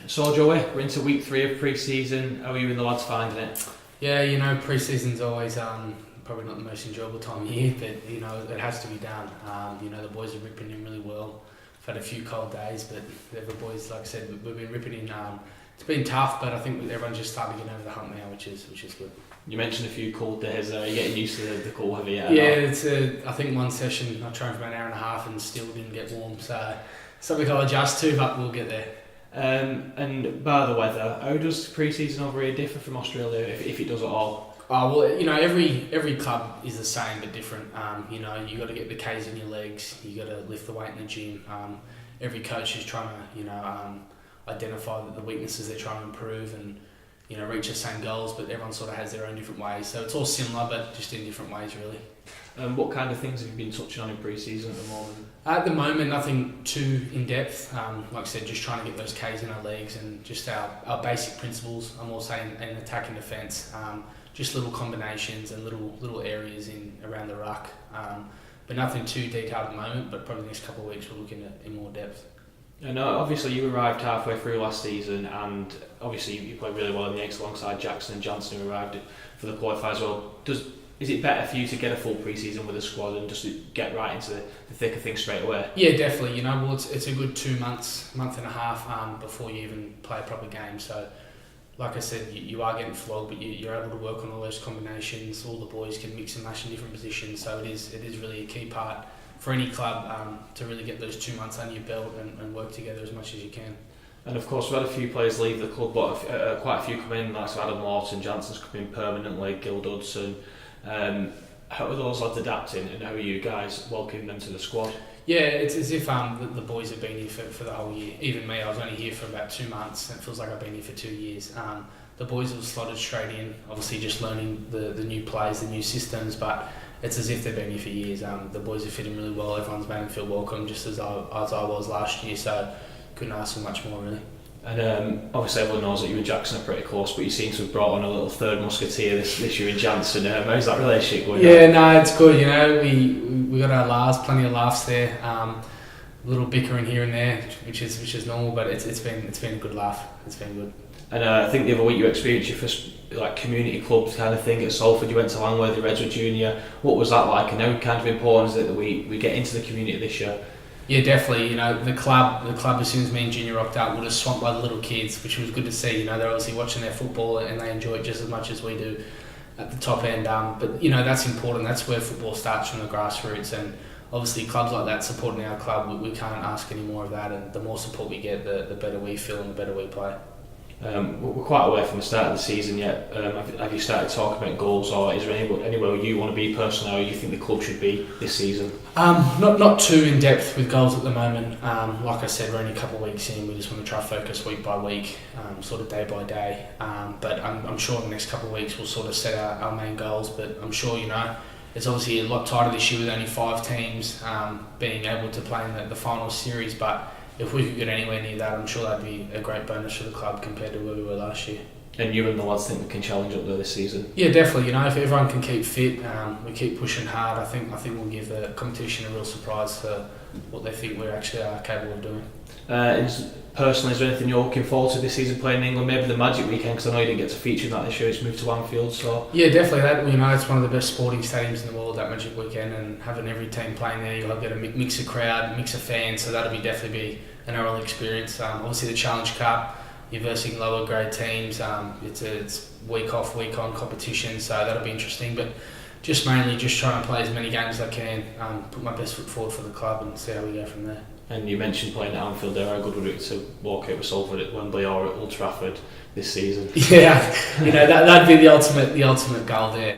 So Joey, we're into week 3 of pre-season. How are you and the lads finding it? Yeah, pre-season's always probably not the most enjoyable time of year, but it has to be done. The boys are ripping in really well. We've had a few cold days, but the boys, like I said, we've been ripping in. It's been tough, but I think everyone's just starting to get over the hump now, which is good. You mentioned a few cold days. You're getting used to the cold, have you? Yeah, I think one session I trained for about an hour and a half and still didn't get warm, so something I'll adjust to, but we'll get there. And by the weather, how does pre-season over here differ from Australia, if it does at all? Oh well, every club is the same but different. You got to get the K's in your legs. You got to lift the weight in the gym. Every coach is trying to identify the weaknesses they're trying to improve and reach the same goals. But everyone sort of has their own different ways. So it's all similar, but just in different ways, really. What kind of things have you been touching on in pre-season at the moment? At the moment, nothing too in-depth. Like I said, just trying to get those Ks in our legs and just our basic principles. I'm also in attack and defence. Just little combinations and little areas around the ruck. But nothing too detailed at the moment, but probably the next couple of weeks we're looking at in more depth. And obviously you arrived halfway through last season, and obviously you played really well in the X alongside Jackson and Jansin, who arrived for the qualifiers as well. Is it better for you to get a full pre-season with a squad and just to get right into the thick of things straight away? Yeah, definitely. It's a good 2 months, month and a half before you even play a proper game. So, like I said, you are getting flogged, but you're able to work on all those combinations. All the boys can mix and match in different positions. So it is really a key part for any club to really get those 2 months under your belt and work together as much as you can. And of course, we've had a few players leave the club, but quite a few come in, like Adam Lawton, Jansen's come in permanently, Gil Dudson. How are those lads adapting, and how are you guys welcoming them to the squad? Yeah, it's as if the boys have been here for the whole year. Even me, I was only here for about 2 months, and it feels like I've been here for 2 years. The boys have slotted straight in, obviously just learning the new plays, the new systems, but it's as if they've been here for years. The boys are fitting really well, everyone's made them feel welcome, just as I was last year, so couldn't ask for much more, really. And obviously everyone knows that you and Jackson are pretty close, but you seem to have brought on a little third musketeer this year in Jansin. How's that relationship going? Yeah, no, it's good. We got our laughs, plenty of laughs there. A little bickering here and there, which is normal, but it's been a good laugh. It's been good. And I think the other week you experienced your first community club kind of thing at Salford. You went to Langworthy Redwood Junior. What was that like? And how kind of important is it that we get into the community this year? Yeah, definitely. The club as soon as me and Junior rocked up, was swamped by the little kids, which was good to see. They're obviously watching their football and they enjoy it just as much as we do at the top end. But that's important. That's where football starts, from the grassroots. And obviously clubs like that supporting our club, we can't ask any more of that. And the more support we get, the better we feel and the better we play. We're quite away from the start of the season yet. Have you started talking about goals, or is there anywhere you want to be personally, or you think the club should be this season? Not too in depth with goals at the moment. Like I said, we're only a couple of weeks in. We just want to try to focus week by week, sort of day by day. But I'm sure in the next couple of weeks we'll sort of set our main goals. But I'm sure it's obviously a lot tighter this year with only 5 teams being able to play in the final series. But if we could get anywhere near that, I'm sure that'd be a great bonus for the club compared to where we were last year. And you and the lads think we can challenge up there this season? Yeah, definitely. If everyone can keep fit, we keep pushing hard, I think we'll give the competition a real surprise for what they think we actually are capable of doing. Personally, is there anything you're looking forward to this season playing in England? Maybe the Magic weekend, because I know you didn't get to feature in that this year. It's moved to Anfield, so yeah, definitely. It's one of the best sporting stadiums in the world, that Magic weekend, and having every team playing there, you'll get a mix of crowd, mix of fans, so that'll definitely be an NRL experience. Obviously, the Challenge Cup, you're versing lower grade teams. It's week off, week on competition, so that'll be interesting. But mainly trying to play as many games as I can, put my best foot forward for the club, and see how we go from there. And you mentioned playing at Anfield there. How good would it be to walk out with Salford at Wembley or at Old Trafford this season? Yeah, that'd be the ultimate goal there.